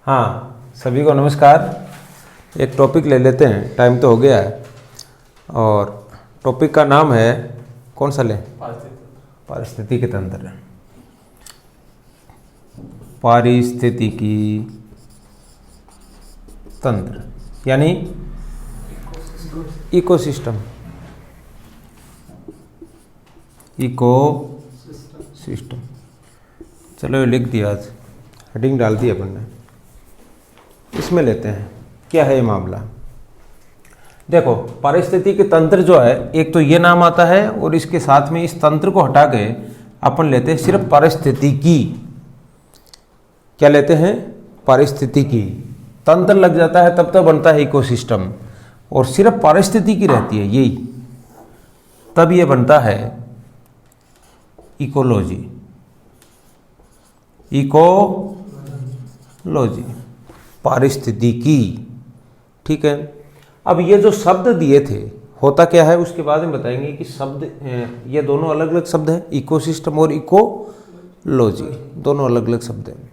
हाँ, सभी को नमस्कार। एक टॉपिक ले लेते हैं, टाइम तो हो गया है। और टॉपिक का नाम है, कौन सा लें? पारिस्थितिकी तंत्र। पारिस्थितिकी तंत्र यानी इकोसिस्टम। इकोसिस्टम, चलो ये लिख दिया, आज हेडिंग डाल दी अपन ने। इसमें लेते हैं क्या है ये मामला। देखो, पारिस्थितिकी तंत्र जो है, एक तो ये नाम आता है और इसके साथ में इस तंत्र को हटा के अपन लेते हैं सिर्फ पारिस्थितिकी। क्या लेते हैं? पारिस्थितिकी। तंत्र लग जाता है तब तो बनता है इकोसिस्टम, और सिर्फ पारिस्थितिकी रहती है यही, तब ये बनता है इकोलॉजी। इकोलॉजी, पारिस्थितिकी। ठीक है। अब ये जो शब्द दिए थे, होता क्या है उसके बाद में बताएंगे कि शब्द, ये दोनों अलग अलग शब्द हैं। इकोसिस्टम और इकोलॉजी दोनों अलग अलग शब्द हैं।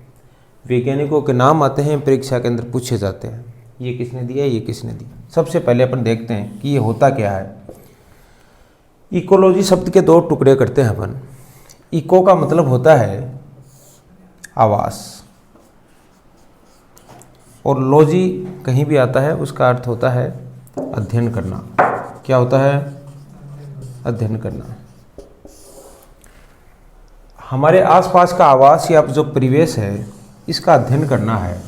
वैज्ञानिकों के नाम आते हैं, परीक्षा के अंदर पूछे जाते हैं, ये किसने दिया, ये किसने दिया। सबसे पहले अपन देखते हैं कि ये होता क्या है। इकोलॉजी शब्द के दो टुकड़े करते हैं अपन। इको का मतलब होता है आवास, और लॉजी कहीं भी आता है उसका अर्थ होता है अध्ययन करना। क्या होता है? अध्ययन करना। हमारे आसपास का आवास या जो परिवेश है, इसका अध्ययन करना है,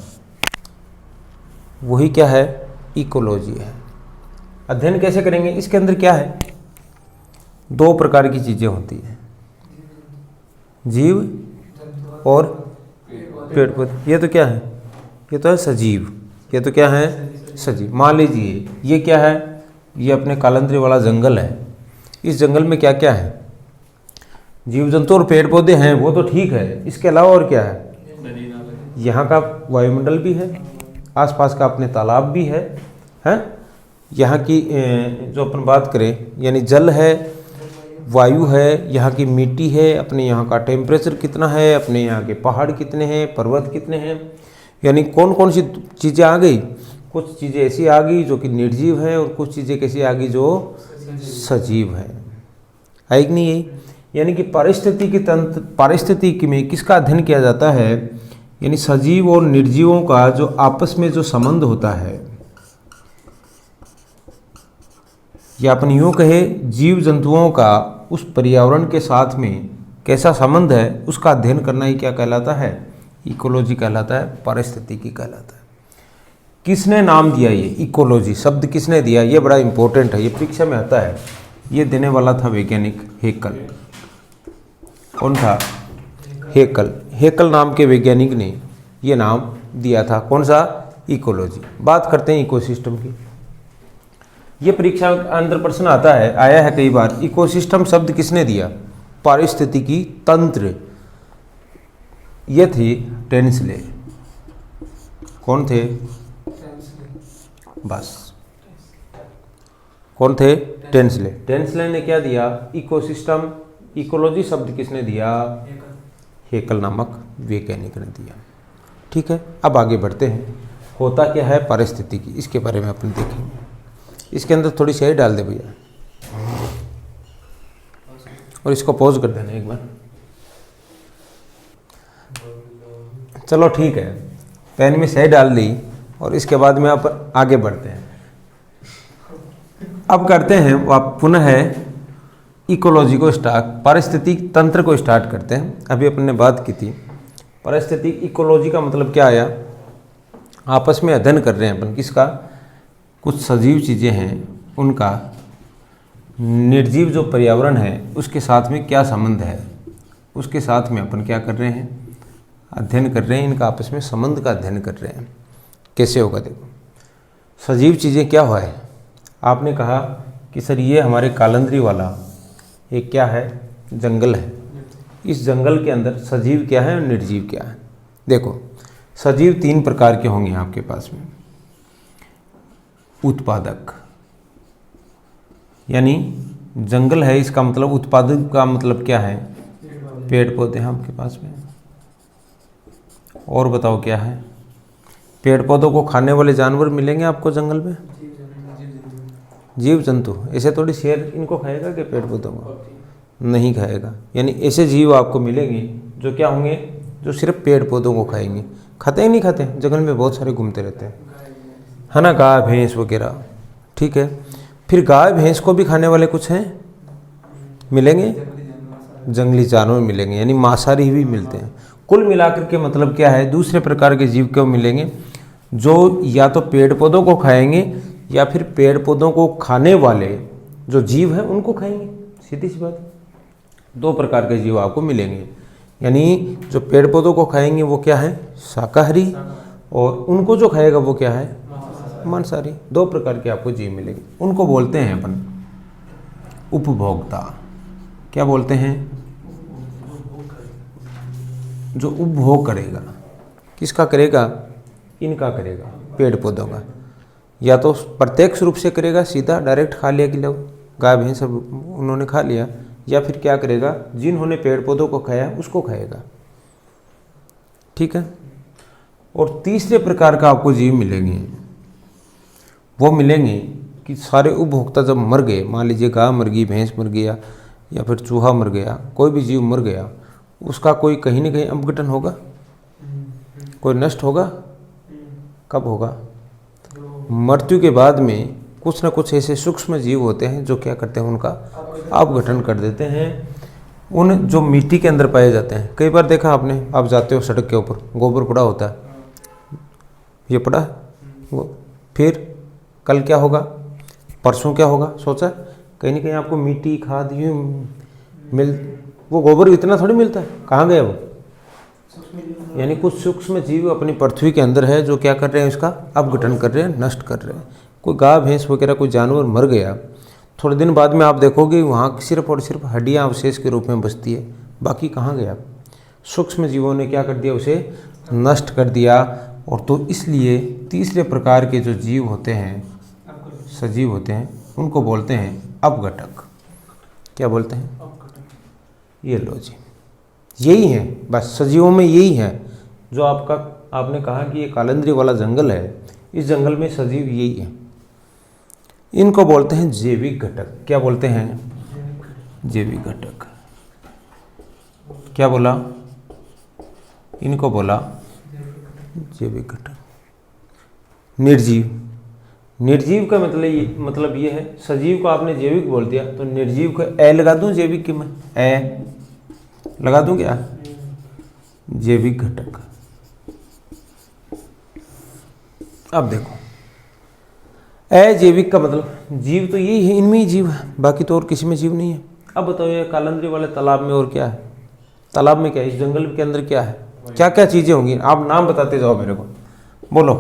वही क्या है? इकोलॉजी है। अध्ययन कैसे करेंगे? इसके अंदर क्या है? दो प्रकार की चीजें होती हैं, जीव और पेड़ पौधे। ये तो क्या है? ये तो है सजीव। ये तो क्या है? सजीव। मान लीजिए ये क्या है? ये अपने कालंद्री वाला जंगल है। इस जंगल में क्या क्या है? जीव जंतु और पेड़ पौधे हैं, वो तो ठीक है। इसके अलावा और क्या है? यहाँ का वायुमंडल भी है, आसपास का अपने तालाब भी है, हैं? यहाँ की जो अपन बात करें, यानी जल है, वायु है, यहाँ की मिट्टी है, अपने यहाँ का टेम्परेचर कितना है, अपने यहाँ के पहाड़ कितने हैं, पर्वत कितने हैं, यानी कौन कौन सी चीज़ें आ गई। कुछ चीज़ें ऐसी आ गई जो कि निर्जीव है, और कुछ चीज़ें कैसी आ गई जो सजीव है। है कि नहीं? यही यानी कि पारिस्थितिकी तंत्र, पारिस्थितिकी में किसका अध्ययन किया जाता है? यानी सजीव और निर्जीवों का जो आपस में जो संबंध होता है, या अपन यूँ कहे जीव जंतुओं का उस पर्यावरण के साथ में कैसा संबंध है, उसका अध्ययन करना ही क्या कहलाता है? इकोलॉजी कहलाता है, पारिस्थितिकी कहलाता है। किसने नाम दिया ये इकोलॉजी शब्द? किसने दिया? ये बड़ा इंपॉर्टेंट है, ये परीक्षा में आता है। ये देने वाला था वैज्ञानिक हेकल। कौन था? हेकल। हेकल नाम के वैज्ञानिक ने ये नाम दिया था। कौन सा? इकोलॉजी। बात करते हैं इकोसिस्टम की। ये परीक्षा के अंदर प्रश्न आता है, आया है कई बार। इकोसिस्टम शब्द किसने दिया? पारिस्थितिकी तंत्र। ये थी टेंसले। कौन थे? बस, कौन थे? टेंसले। टेंसले ने क्या दिया? इकोसिस्टम। इकोलॉजी शब्द किसने दिया? हेकल नामक वैज्ञानिक ने दिया। ठीक है, अब आगे बढ़ते हैं। होता क्या है पारिस्थितिकी, इसके बारे में अपन देखेंगे। इसके अंदर थोड़ी स्याही डाल दे भैया, और इसको पॉज कर देना एक बार। चलो ठीक है, पेन में स्याही डाल दी, और इसके बाद में आप आगे बढ़ते हैं। अब करते हैं पुनः है इकोलॉजी को स्टार्ट, पारिस्थितिक तंत्र को स्टार्ट करते हैं। अभी अपन ने बात की थी पारिस्थितिक। इकोलॉजी का मतलब क्या आया? आपस में अध्ययन कर रहे हैं अपन किसका? कुछ सजीव चीज़ें हैं, उनका निर्जीव जो पर्यावरण है उसके साथ में क्या संबंध है, उसके साथ में अपन क्या कर रहे हैं? अध्ययन कर रहे हैं। इनका आपस में संबंध का अध्ययन कर रहे हैं। कैसे होगा? देखो, सजीव चीज़ें क्या हुआ है? आपने कहा कि सर ये हमारे कालंद्री वाला एक क्या है? जंगल है। इस जंगल के अंदर सजीव क्या है और निर्जीव क्या है? देखो, सजीव तीन प्रकार के होंगे आपके पास में। उत्पादक, यानी जंगल है, इसका मतलब उत्पादक का मतलब क्या है? पेड़ पौधे हैं आपके पास में। और बताओ क्या है? पेड़ पौधों को खाने वाले जानवर मिलेंगे आपको जंगल में? जीव जंतु। ऐसे थोड़ी शेर इनको खाएगा कि पेड़ पौधों को? नहीं खाएगा। यानी ऐसे जीव आपको मिलेंगे जो क्या होंगे, जो सिर्फ पेड़ पौधों को खाएंगे। खाते ही नहीं खाते, जंगल में बहुत सारे घूमते रहते हैं, है ना, गाय भैंस वगैरह। ठीक है, फिर गाय भैंस को भी खाने वाले कुछ हैं, मिलेंगे, जंगली जानवर मिलेंगे, यानी मांसाहारी भी मिलते हैं। कुल मिलाकर के मतलब क्या है, दूसरे प्रकार के जीव क्यों मिलेंगे, जो या तो पेड़ पौधों को खाएंगे या फिर पेड़ पौधों को खाने वाले जो जीव हैं उनको खाएंगे। सीधी सी बात, दो प्रकार के जीव आपको मिलेंगे। यानी जो पेड़ पौधों को खाएंगे वो क्या है, शाकाहारी, और उनको जो खाएगा वो क्या है, मांसाहारी। दो प्रकार के आपको जीव मिलेंगे। उनको बोलते हैं अपन उपभोक्ता। क्या बोलते हैं? जो उपभोग करेगा। किसका करेगा? इनका करेगा, पेड़ पौधों का। या तो प्रत्यक्ष रूप से करेगा, सीधा डायरेक्ट खा लिया कि लोग गाय भैंस सब उन्होंने खा लिया, या फिर क्या करेगा, जिन्होंने पेड़ पौधों को खाया उसको खाएगा। ठीक है। और तीसरे प्रकार का आपको जीव मिलेंगे, वो मिलेंगे कि सारे उपभोक्ता जब मर गए, मान लीजिए गाय मर गई, भैंस मर गया, या फिर चूहा मर गया, कोई भी जीव मर गया, उसका कोई कहीं ना कहीं अपघटन होगा, कोई नष्ट होगा। कब होगा? मृत्यु के बाद में कुछ ना कुछ ऐसे सूक्ष्म जीव होते हैं जो क्या करते हैं, उनका अपघटन कर देते हैं। उन जो मिट्टी के अंदर पाए जाते हैं, कई बार देखा आपने, आप जाते हो सड़क के ऊपर, गोबर पड़ा होता है, ये पड़ा है वो, फिर कल क्या होगा, परसों क्या होगा, सोचा? कहीं ना कहीं आपको मिट्टी खाद यूँ मिल, वो गोबर इतना थोड़ी मिलता है, कहाँ गया वो? यानी कुछ सूक्ष्म जीव अपनी पृथ्वी के अंदर है जो क्या कर रहे हैं, इसका अपघटन कर रहे हैं, नष्ट कर रहे हैं। कोई गाय भैंस वगैरह कोई जानवर मर गया, थोड़े दिन बाद में आप देखोगे वहाँ सिर्फ और सिर्फ हड्डियाँ अवशेष के रूप में बचती है, बाकी कहाँ गया? सूक्ष्म जीवों ने क्या कर दिया, उसे नष्ट कर दिया। और तो इसलिए तीसरे प्रकार के जो जीव होते हैं, सजीव होते हैं, उनको बोलते हैं अपघटक। क्या बोलते हैं? ये लो जी, यही है बस, सजीवों में यही है। जो आपने कहा कि ये कालंद्री वाला जंगल है, इस जंगल में सजीव यही है। इनको बोलते हैं जैविक घटक। क्या बोलते हैं? जैविक घटक। क्या बोला? इनको बोला जैविक घटक। निर्जीव। निर्जीव का मतलब ये है, सजीव को आपने जैविक बोल दिया तो निर्जीव को ए लगा दूं, जैविक की मैं ए लगा दूं क्या? जैविक घटक। अब देखो, अजैविक का मतलब जीव तो यही है, इनमें ही जीव है, बाकी तो और किसी में जीव नहीं है। अब बताओ ये कालंद्री वाले तालाब में और क्या है? तालाब में क्या है? इस जंगल के अंदर क्या है? क्या क्या चीजें होंगी? आप नाम बताते जाओ मेरे को, बोलो।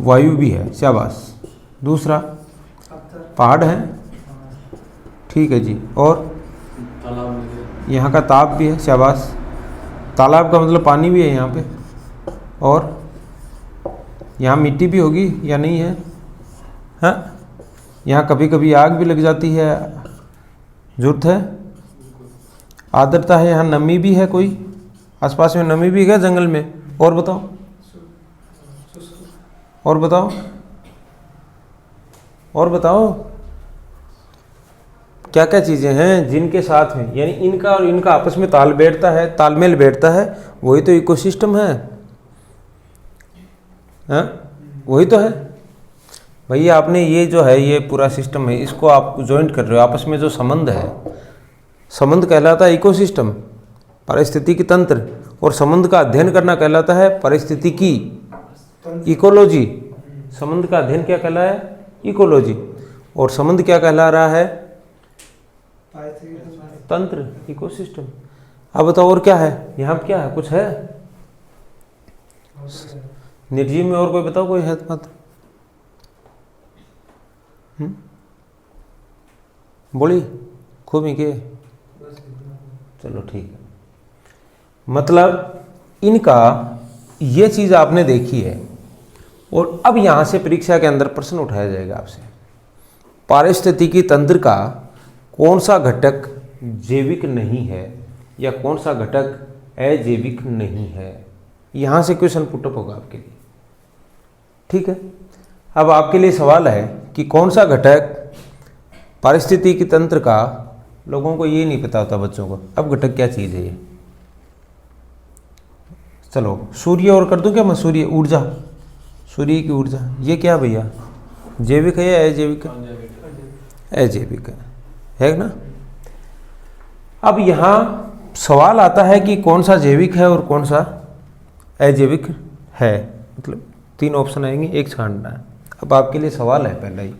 वायु भी है, शाबाश। दूसरा पहाड़ है, ठीक है जी। और यहाँ का ताप भी है, शाबाश। तालाब का मतलब पानी भी है यहाँ पे। और यहाँ मिट्टी भी होगी या नहीं है? हाँ, यहाँ कभी कभी आग भी लग जाती है, जरूरत है, आर्द्रता है, यहाँ नमी भी है, कोई आसपास में नमी भी है जंगल में। और बताओ, और बताओ, और बताओ, क्या क्या चीज़ें हैं जिनके साथ में, यानी इनका और इनका आपस में तालमेल बैठता है, वही तो इकोसिस्टम है। हाँ, वही तो है भैया। आपने ये जो है, ये पूरा सिस्टम है, इसको आप ज्वाइंट कर रहे हो, आपस में जो संबंध है, संबंध कहलाता है इकोसिस्टम, पारिस्थितिकी तंत्र। और संबंध का अध्ययन करना कहलाता है पारिस्थितिकी, इकोलॉजी। संबंध का अध्ययन क्या कहला है? इकोलॉजी। और संबंध क्या कहला रहा है? तंत्र, इकोसिस्टम। अब बताओ और क्या है यहाँ पे? क्या है? कुछ है निर्जीव में? और कोई बताओ, कोई है बात? बोली खूब ही के, चलो ठीक है। मतलब इनका ये चीज आपने देखी है। और अब यहां से परीक्षा के अंदर प्रश्न उठाया जाएगा आपसे, पारिस्थितिकी तंत्र का कौन सा घटक जैविक नहीं है या कौन सा घटक अजैविक नहीं है। यहाँ से क्वेश्चन पुटअप होगा आपके लिए। ठीक है, अब आपके लिए सवाल है कि कौन सा घटक पारिस्थितिकी तंत्र का, लोगों को ये नहीं पता होता बच्चों को, अब घटक क्या चीज़ है ये। चलो सूर्य और कर दूं क्या मैं, सूर्य ऊर्जा, सूर्य की ऊर्जा, ये क्या भैया, जैविक है या अजैविक है? अजैविक है ना। अब यहाँ सवाल आता है कि कौन सा जैविक है और कौन सा अजैविक है, मतलब 3 ऑप्शन आएंगे, एक छांटना है। अब आपके लिए सवाल है पहला ही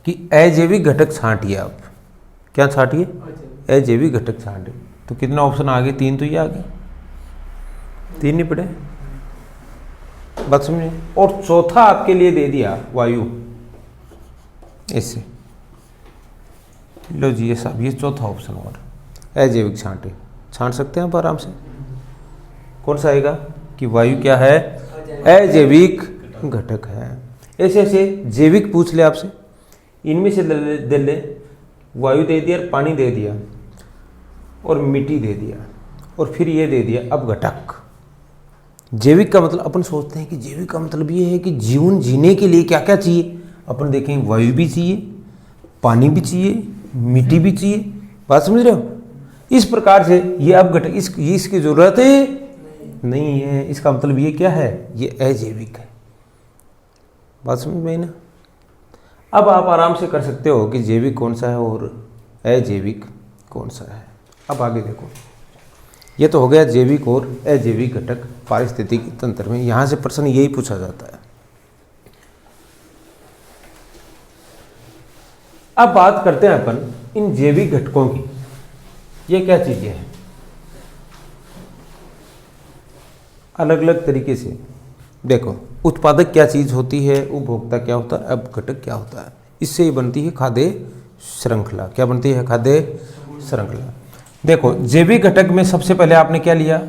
कि अजैविक घटक छांटिए आप, क्या छांटिए, अजैविक घटक छांटिए। तो कितना ऑप्शन आ गए, 3 तो ये आ गए, 3 नहीं पड़े, बात समझे। और चौथा आपके लिए दे दिया वायु, ऐसे लो जी, ये साहब ये चौथा ऑप्शन और अजैविक छांटे, छांट सकते हैं आप आराम से। कौन सा आएगा कि वायु क्या है, अजैविक घटक है। ऐसे ऐसे जैविक पूछ ले आपसे, इनमें से दे ले, वायु दे दिया, पानी दे दिया और मिट्टी दे दिया और फिर ये दे दिया अब घटक। जैविक का मतलब अपन सोचते हैं कि जैविक का मतलब ये है कि जीवन जीने के लिए क्या क्या चाहिए, अपन देखेंगे वायु भी चाहिए, पानी भी चाहिए, मिट्टी भी चाहिए, बात समझ रहे हो। इस प्रकार से ये अब घटक इसकी जरूरत है नहीं है, इसका मतलब ये क्या है, ये अजैविक है, बात समझ में ना। अब आप आराम से कर सकते हो कि जैविक कौन सा है और अजैविक कौन सा है। अब आगे देखो, ये तो हो गया जैविक और अजैविक घटक पारिस्थितिकी तंत्र में, यहाँ से प्रश्न यही पूछा जाता है। अब बात करते हैं अपन इन जैविक घटकों की, ये क्या चीजें हैं, अलग अलग तरीके से देखो। उत्पादक क्या चीज होती है, उपभोक्ता क्या होता है, अब घटक क्या होता है। इससे ही बनती है खाद्य श्रृंखला। क्या बनती है, खाद्य श्रृंखला। देखो जैविक घटक में सबसे पहले आपने क्या लिया,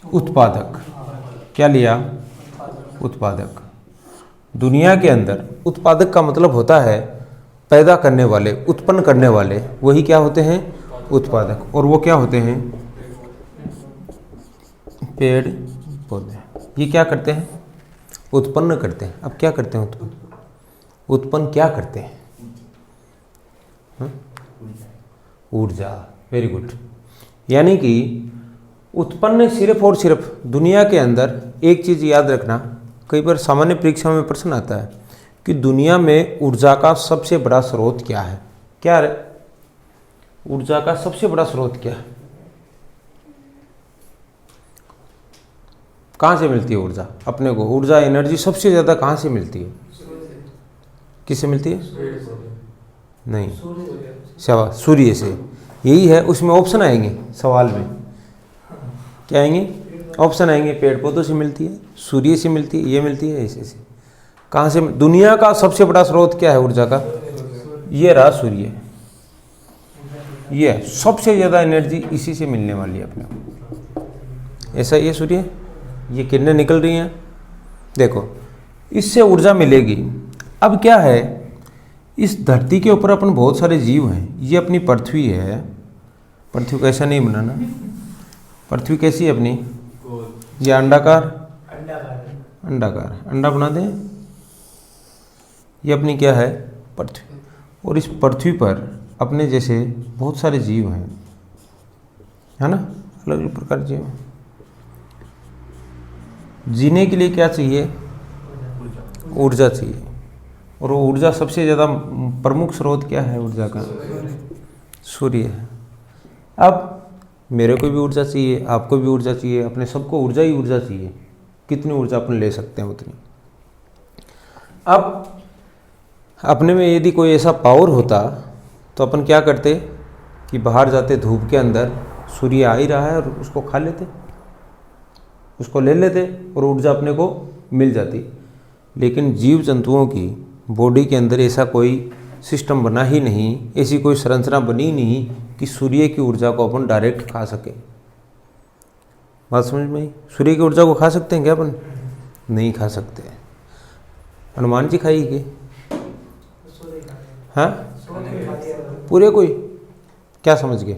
उत्पादक। क्या लिया, उत्पादक। दुनिया के अंदर उत्पादक का मतलब होता है पैदा करने वाले, उत्पन्न करने वाले, वही क्या होते हैं, उत्पादक। और वो क्या होते हैं, पेड़ पौधे। ये क्या करते हैं, उत्पन्न करते हैं। अब क्या करते हैं, उत्पन्न क्या करते हैं, ऊर्जा। Very good. यानी कि उत्पन्न सिर्फ और सिर्फ दुनिया के अंदर, एक चीज याद रखना, कई बार सामान्य परीक्षा में प्रश्न आता है कि दुनिया में ऊर्जा का सबसे बड़ा स्रोत क्या है। क्या है ऊर्जा का सबसे बड़ा स्रोत, क्या है, कहाँ से मिलती है ऊर्जा अपने को, ऊर्जा एनर्जी सबसे ज्यादा कहाँ से मिलती है, किससे मिलती है, नहीं शाबाश, सूर्य से। यही है, उसमें ऑप्शन आएंगे सवाल में, क्या आएंगे, ऑप्शन आएंगे। पेड़ पौधों से मिलती है, सूर्य से मिलती है, ये मिलती है ऐसे। कहाँ से, दुनिया का सबसे बड़ा स्रोत क्या है ऊर्जा का, ये रहा सूर्य। ये सबसे ज़्यादा एनर्जी इसी से मिलने वाली है अपने को। ऐसा ये सूर्य, ये किरणें निकल रही हैं, देखो इससे ऊर्जा मिलेगी। अब क्या है, इस धरती के ऊपर अपन बहुत सारे जीव हैं। ये अपनी पृथ्वी है, पृथ्वी को ऐसा नहीं बनाना, पृथ्वी कैसी है अपनी, ये अंडाकार, अंडाकार, अंडा बना दें। ये अपनी क्या है, पृथ्वी। और इस पृथ्वी पर अपने जैसे बहुत सारे जीव हैं, है ना, अलग अलग प्रकार के जीव। जीने के लिए क्या चाहिए, ऊर्जा चाहिए। और वो ऊर्जा सबसे ज़्यादा प्रमुख स्रोत क्या है ऊर्जा का, सूर्य है। अब मेरे को भी ऊर्जा चाहिए, आपको भी ऊर्जा चाहिए, अपने सबको ऊर्जा ही ऊर्जा चाहिए। कितनी ऊर्जा अपन ले सकते हैं उतनी। अब अपने में यदि कोई ऐसा पावर होता तो अपन क्या करते कि बाहर जाते, धूप के अंदर सूर्य आ ही रहा है और उसको खा लेते, उसको ले लेते और ऊर्जा अपने को मिल जाती। लेकिन जीव जंतुओं की बॉडी के अंदर ऐसा कोई सिस्टम बना ही नहीं, ऐसी कोई संरचना बनी नहीं कि सूर्य की ऊर्जा को अपन डायरेक्ट खा सके। बात समझ में आई, सूर्य की ऊर्जा को खा सकते हैं क्या अपन, नहीं खा सकते। हनुमान जी खाइए, हाँ पूरे कोई क्या समझ गए,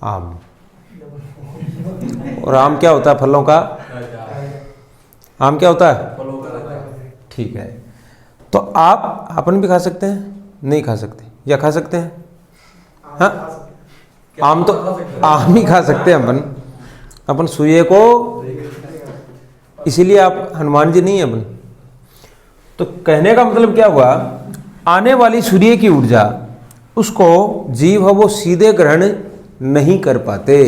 आम, और आम क्या होता है? फलों का। आम क्या होता है? ठीक है। तो आप अपन भी खा सकते हैं? नहीं खा सकते, या खा सकते हैं? हाँ, आम तो आम ही खा सकते हैं अपन सूर्य को, इसीलिए आप हनुमान जी नहीं है अपन। तो कहने का मतलब क्या हुआ, आने वाली सूर्य की ऊर्जा उसको जीव है वो सीधे ग्रहण नहीं कर पाते।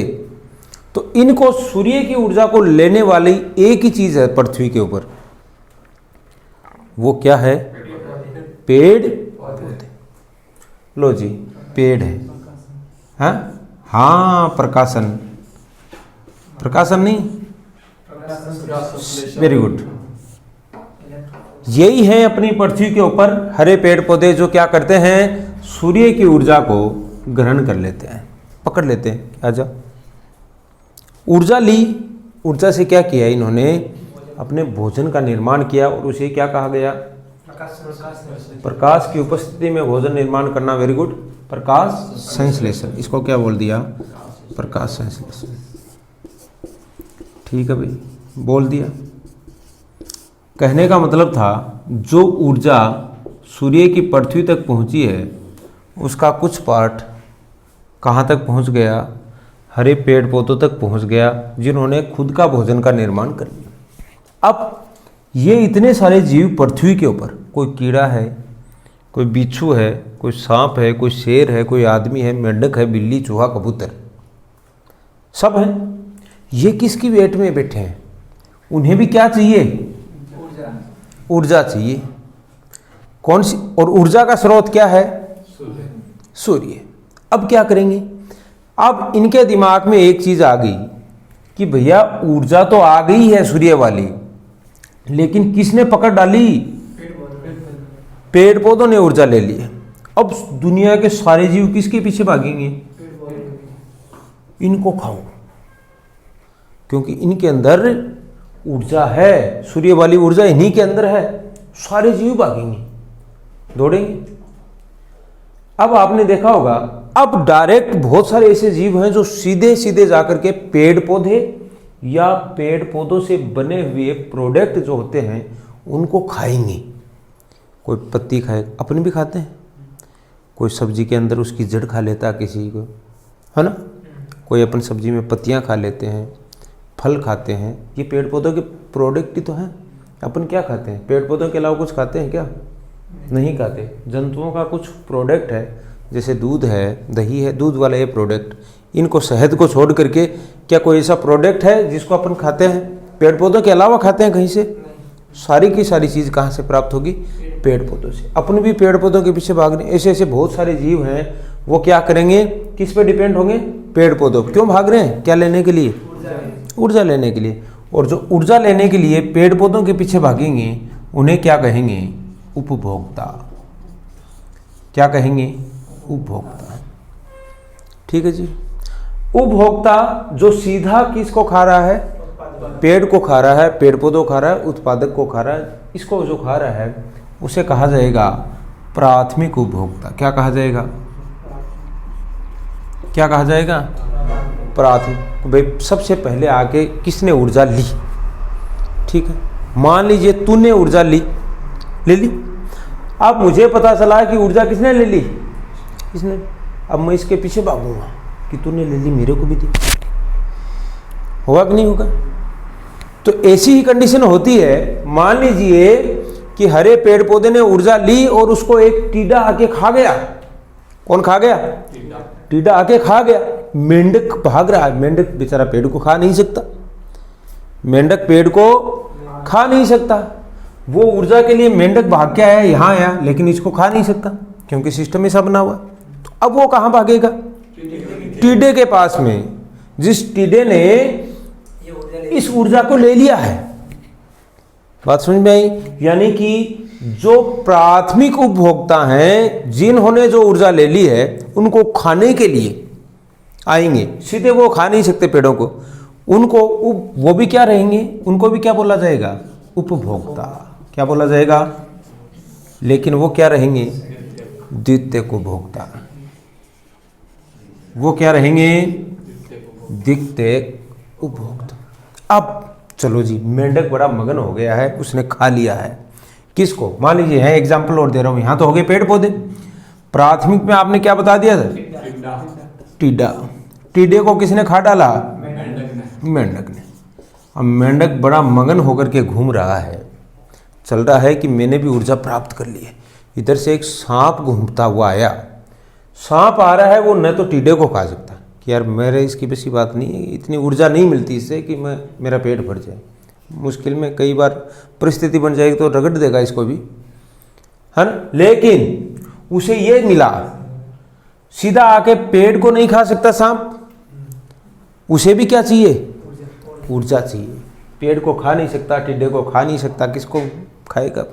तो इनको सूर्य की ऊर्जा को लेने वाली एक ही चीज है पृथ्वी के ऊपर, वो क्या है? पेड़ पौधे। लो जी, पेड़ है। हाँ, प्रकाशन, प्रकाशन नहीं, वेरी गुड। यही है अपनी पृथ्वी के ऊपर हरे पेड़ पौधे जो क्या करते हैं? सूर्य की ऊर्जा को ग्रहण कर लेते हैं, पकड़ लेते हैं। आजा, ऊर्जा ली, ऊर्जा से क्या किया इन्होंने? अपने भोजन का निर्माण किया, और उसे क्या कहा गया? प्रकाश की उपस्थिति में भोजन निर्माण करना। वेरी गुड, प्रकाश संश्लेषण। इसको क्या बोल दिया? प्रकाश संश्लेषण। ठीक है भाई, बोल दिया। कहने का मतलब था जो ऊर्जा सूर्य की पृथ्वी तक पहुंची है उसका कुछ पार्ट कहाँ तक पहुंच गया? हरे पेड़ पौधों तक पहुंच गया, जिन्होंने खुद का भोजन का निर्माण कर लिया। अब ये इतने सारे जीव पृथ्वी के ऊपर, कोई कीड़ा है, कोई बिच्छू है, कोई सांप है, कोई शेर है, कोई आदमी है, मेंढक है, बिल्ली, चूहा, कबूतर, सब हैं। ये किसकी वेट में बैठे हैं? उन्हें भी क्या चाहिए? ऊर्जा चाहिए। कौन सी? और ऊर्जा का स्रोत क्या है? सूर्य। अब क्या करेंगे? अब इनके दिमाग में एक चीज आ गई कि भैया ऊर्जा तो आ गई है सूर्य वाली, लेकिन किसने पकड़ डाली? पेड़ पौधों ने ऊर्जा ले ली। अब दुनिया के सारे जीव किसके पीछे भागेंगे? इनको खाओ, क्योंकि इनके अंदर ऊर्जा है, सूर्य वाली ऊर्जा इन्हीं के अंदर है। सारे जीव भागेंगे, दौड़ेंगे। अब आपने देखा होगा, अब डायरेक्ट बहुत सारे ऐसे जीव हैं जो सीधे सीधे जाकर के पेड़ पौधे या पेड़ पौधों से बने हुए प्रोडक्ट जो होते हैं उनको खाएंगे। कोई पत्ती खाए, अपन भी खाते हैं, कोई सब्जी के अंदर उसकी जड़ खा लेता है किसी को, है ना। कोई अपन सब्जी में पत्तियां खा लेते हैं, फल खाते हैं। ये पेड़ पौधों के प्रोडक्ट ही तो हैं। अपन क्या खाते हैं? पेड़ पौधों के अलावा कुछ खाते हैं क्या? नहीं खाते। जंतुओं का कुछ प्रोडक्ट है, जैसे दूध है, दही है, दूध वाला ये प्रोडक्ट। इनको, शहद को छोड़ करके क्या कोई ऐसा प्रोडक्ट है जिसको अपन खाते हैं? पेड़ पौधों के अलावा खाते हैं कहीं से? सारी की सारी चीज़ कहाँ से प्राप्त होगी? पेड़ पौधों से। अपन भी पेड़ पौधों के पीछे भाग रहे हैं। ऐसे ऐसे बहुत सारे जीव हैं, वो क्या करेंगे? किस पे डिपेंड होंगे? पेड़ पौधों। क्यों भाग रहे हैं? क्या लेने के लिए? ऊर्जा लेने के लिए। और जो ऊर्जा लेने के लिए पेड़ पौधों के पीछे भागेंगे उन्हें क्या कहेंगे? उपभोक्ता। क्या कहेंगे? उपभोक्ता। ठीक है जी। उपभोक्ता जो सीधा किसको खा रहा है? पेड़ को खा रहा है, पेड़ पौधों को खा रहा है, उत्पादक को खा रहा है। इसको जो खा रहा है उसे कहा जाएगा प्राथमिक उपभोक्ता। क्या कहा जाएगा? क्या कहा जाएगा? प्राथमिक। भाई सबसे पहले आके किसने ऊर्जा ली? ठीक है, मान लीजिए तूने ऊर्जा ले ली। अब मुझे पता चला कि ऊर्जा किसने ले ली? इसने। अब मैं इसके पीछे भागूंगा कि तूने ले ली, मेरे को भी दी। होगा कि नहीं होगा? तो ऐसी ही कंडीशन होती है। मान लीजिए कि हरे पेड़ पौधे ने ऊर्जा ली और उसको एक टीडा आके खा गया। कौन खा गया? टीडा आके खा गया। मेंढक भाग रहा है, मेंढक बेचारा पेड़ को खा नहीं सकता, मेंढक पेड़ को खा नहीं सकता। वो ऊर्जा के लिए मेंढक भाग के आया, यहाँ आया, लेकिन इसको खा नहीं सकता क्योंकि सिस्टम ऐसा बना हुआ। तो अब वो कहाँ भागेगा? टीडे के पास में, जिस टीडे ने इस ऊर्जा को ले लिया है। बात समझ में आई? यानी कि जो प्राथमिक उपभोक्ता हैं, जिन्होंने जो ऊर्जा ले ली है, उनको खाने के लिए आएंगे। सीधे वो खा नहीं सकते पेड़ों को, उनको वो भी क्या रहेंगे? उनको भी क्या बोला जाएगा? उपभोक्ता। क्या बोला जाएगा? लेकिन वो क्या रहेंगे? द्वितीयक उपभोक्ता। वो क्या रहेंगे? द्वितीयक उपभोक्ता। अब चलो जी, मेंढक बड़ा मगन हो गया है, उसने खा लिया है किसको, मान लीजिए है एग्जाम्पल और दे रहा हूं, यहां तो हो गए पेड़ पौधे। प्राथमिक में आपने क्या बता दिया था, टिड्डा। टिड्डे को किसने खा डाला, मेंढक ने। अब मेंढक बड़ा मगन होकर के घूम रहा है, चल रहा है कि मैंने भी ऊर्जा प्राप्त कर ली है। इधर से एक सांप घूमता हुआ आया, सांप आ रहा है, वो न तो टिड्डे को खा सकता कि यार मेरे इसकी वैसी बात नहीं है, इतनी ऊर्जा नहीं मिलती इससे कि मेरा पेट भर जाए। मुश्किल में कई बार परिस्थिति बन जाएगी तो रगड़ देगा इसको भी, है ना। लेकिन उसे ये मिला, सीधा आके पेड़ को नहीं खा सकता सांप, उसे भी क्या चाहिए, ऊर्जा चाहिए। पेड़ को खा नहीं सकता, टिड्डे को खा नहीं सकता, किसको खाएगा,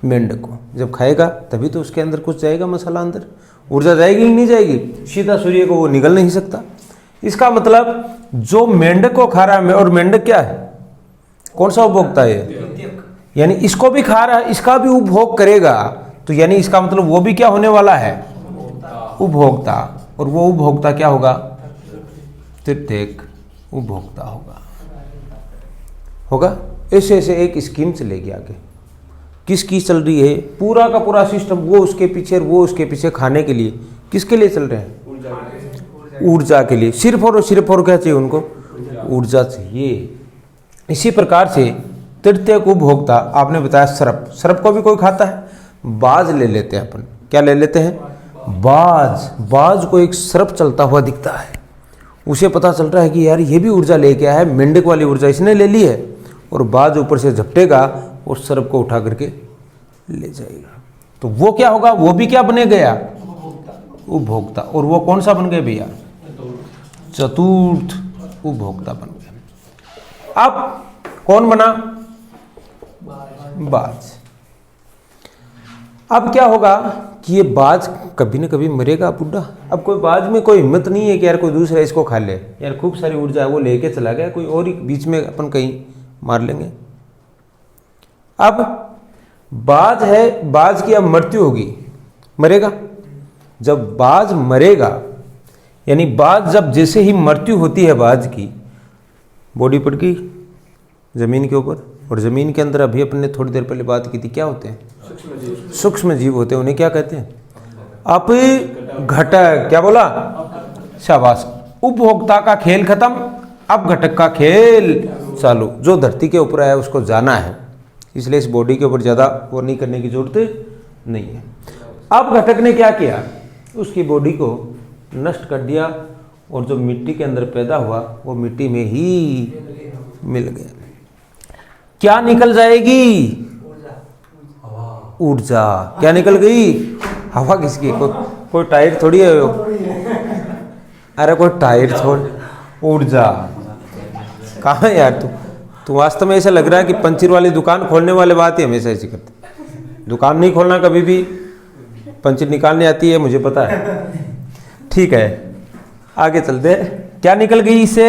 मेंढक को। जब खाएगा तभी तो उसके अंदर कुछ जाएगा, मसाला अंदर, ऊर्जा जाएगी कि नहीं जाएगी, सीधा सूर्य को वो निगल नहीं सकता। इसका मतलब जो मेंढक को खा रहा है, और मेंढक क्या है, कौन सा उपभोक्ता है, यानी इसको भी खा रहा है, इसका भी उपभोग करेगा, तो यानी इसका मतलब वो भी क्या होने वाला है, उपभोक्ता। और वो उपभोक्ता क्या होगा, तृतीयक उपभोक्ता होगा। ऐसे ऐसे एक स्कीम चलेगी आगे, किसकी चल रही है, पूरा का पूरा सिस्टम, वो उसके पीछे, वो उसके पीछे, खाने के लिए, किसके लिए चल रहे हैं, ऊर्जा के लिए। सिर्फ और क्या चाहिए उनको, ऊर्जा चाहिए। इसी प्रकार से तृतीय उपभोक्ता आपने बताया सर्प। सर्प को भी कोई खाता है, बाज ले लेते हैं अपन, क्या ले लेते हैं, बाज को एक सर्प चलता हुआ दिखता है, उसे पता चल रहा है कि यार ये भी ऊर्जा लेके आया है, मेंढक वाली ऊर्जा इसने ले ली है, और बाज ऊपर से झपटेगा और सर्प को उठा करके ले जाएगा। तो वो क्या होगा, वो भी क्या बने गया, उपभोक्ता। और वो कौन सा बन गया भैया, चतुर्थ उपभोक्ता बन गया। अब कौन बना, बाज। अब क्या होगा कि ये बाज कभी ना कभी मरेगा बुढ़ा। अब कोई बाज में कोई हिम्मत नहीं है कि यार कोई दूसरा इसको खा ले, यार खूब सारी ऊर्जा है, वो लेके चला गया, कोई और ही बीच में अपन कहीं मार लेंगे। अब बाज है, बाज की अब मृत्यु होगी, मरेगा। जब बाज मरेगा, यानी बाज जब जैसे ही मृत्यु होती है बाज की, बॉडी पड़ गई जमीन के ऊपर, और जमीन के अंदर अभी अपने थोड़ी देर पहले बात की थी, क्या होते हैं, सूक्ष्म जीव होते हैं, उन्हें क्या कहते हैं, अपघटक। क्या बोला, शाबाश। उपभोक्ता का खेल खत्म, अब घटक का खेल चालू। जो धरती के ऊपर है उसको जाना है, इसलिए इस बॉडी के ऊपर ज़्यादा वो नहीं करने की जरूरत नहीं है। अब घटक ने क्या किया, उसकी बॉडी को नष्ट कर दिया, और जो मिट्टी के अंदर पैदा हुआ वो मिट्टी में ही मिल गया। क्या निकल जाएगी, ऊर्जा। क्या निकल गई, हवा। किसकी, कोई टायर थोड़ी है, अरे कोई टायर थोड़ी, ऊर्जा। कहाँ है यार तू वास्तव में ऐसा लग रहा है कि पंचर वाली दुकान खोलने वाले बात ही हमेशा ऐसी करते। दुकान नहीं खोलना कभी भी, पंचर निकालने आती है, मुझे पता है। ठीक है, आगे चलते। क्या निकल गई इससे,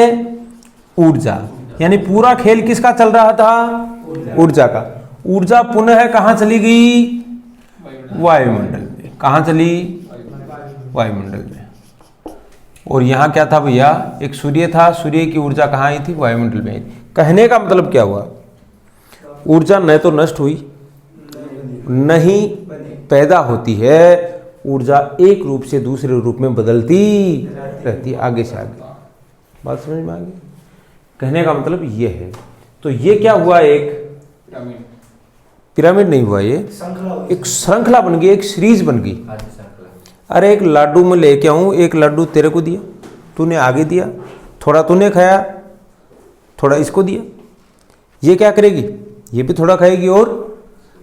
ऊर्जा। यानी पूरा खेल किसका चल रहा था, ऊर्जा का। ऊर्जा पुनः कहाँ चली गई, वायुमंडल में। कहाँ चली, वायुमंडल में। और यहाँ क्या था भैया, एक सूर्य था, सूर्य की ऊर्जा कहाँ आई थी, वायुमंडल में। कहने का मतलब क्या हुआ, ऊर्जा न तो नष्ट हुई, नहीं पैदा होती है, ऊर्जा एक रूप से दूसरे रूप में बदलती रहती है, आगे से आगे। बात समझ में आ गई। कहने का मतलब ये है। तो ये क्या हुआ, एक पिरामिड नहीं हुआ, ये एक श्रृंखला बन गई, एक सीरीज बन गई। अरे एक लाडू में लेके आऊं, एक लाडू तेरे को दिया, तूने आगे दिया, थोड़ा तूने खाया, थोड़ा इसको दिया, ये क्या करेगी, ये भी थोड़ा खाएगी। और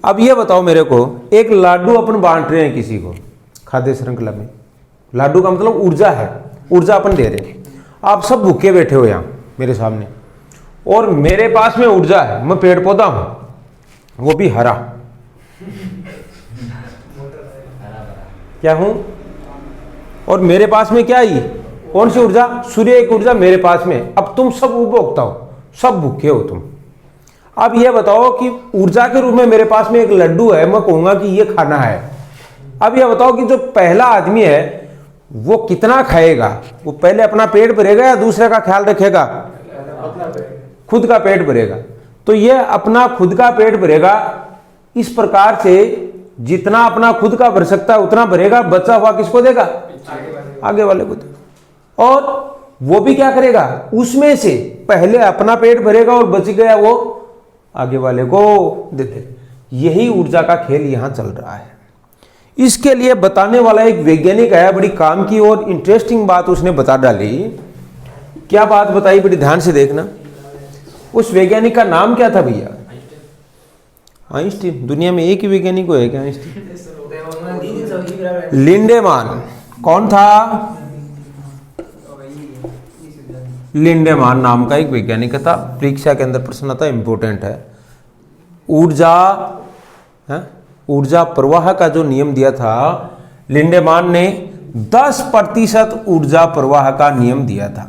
अब ये बताओ मेरे को, एक लाडू अपन बांट रहे हैं किसी को खाद्य श्रृंखला में, लाडू का मतलब ऊर्जा है, ऊर्जा अपन दे रहे हैं। आप सब भूखे बैठे हो यहाँ मेरे सामने, और मेरे पास में ऊर्जा है, मैं पेड़ पौधा हूं, वो भी हरा, क्या हूं, और मेरे पास में क्या आई, कौन सी ऊर्जा, सूर्य की ऊर्जा मेरे पास में। अब तुम सब उपभोक्ता हो, सब भूखे हो तुम। अब ये बताओ कि ऊर्जा के रूप में मेरे पास में एक लड्डू है, मैं कहूंगा कि ये खाना है। अब ये बताओ कि जो पहला आदमी है वो कितना खाएगा, वो पहले अपना पेट भरेगा या दूसरे का ख्याल रखेगा, खुद का पेट भरेगा। तो ये अपना खुद का पेट भरेगा, इस प्रकार से जितना अपना खुद का भर सकता है उतना भरेगा, बचा हुआ किसको देगा? आगे वाले को देगा। और वो भी क्या करेगा, उसमें से पहले अपना पेट भरेगा और बच गया वो आगे वाले को देते। यही ऊर्जा का खेल यहां चल रहा है। इसके लिए बताने वाला एक वैज्ञानिक आया, बड़ी काम की और इंटरेस्टिंग बात उसने बता डाली। क्या बात बताई, बड़ी ध्यान से देखना। उस वैज्ञानिक का नाम क्या था भैया? आइंस्टीन। दुनिया में एक ही वैज्ञानिक को है क्या आइंस्टीन? लिंडेमान। कौन था? लिंडेमान नाम का एक वैज्ञानिक था। परीक्षा के अंदर प्रश्न आता है, इंपॉर्टेंट है। ऊर्जा प्रवाह का जो नियम दिया था, लिंडेमान ने 10% ऊर्जा प्रवाह का नियम दिया था।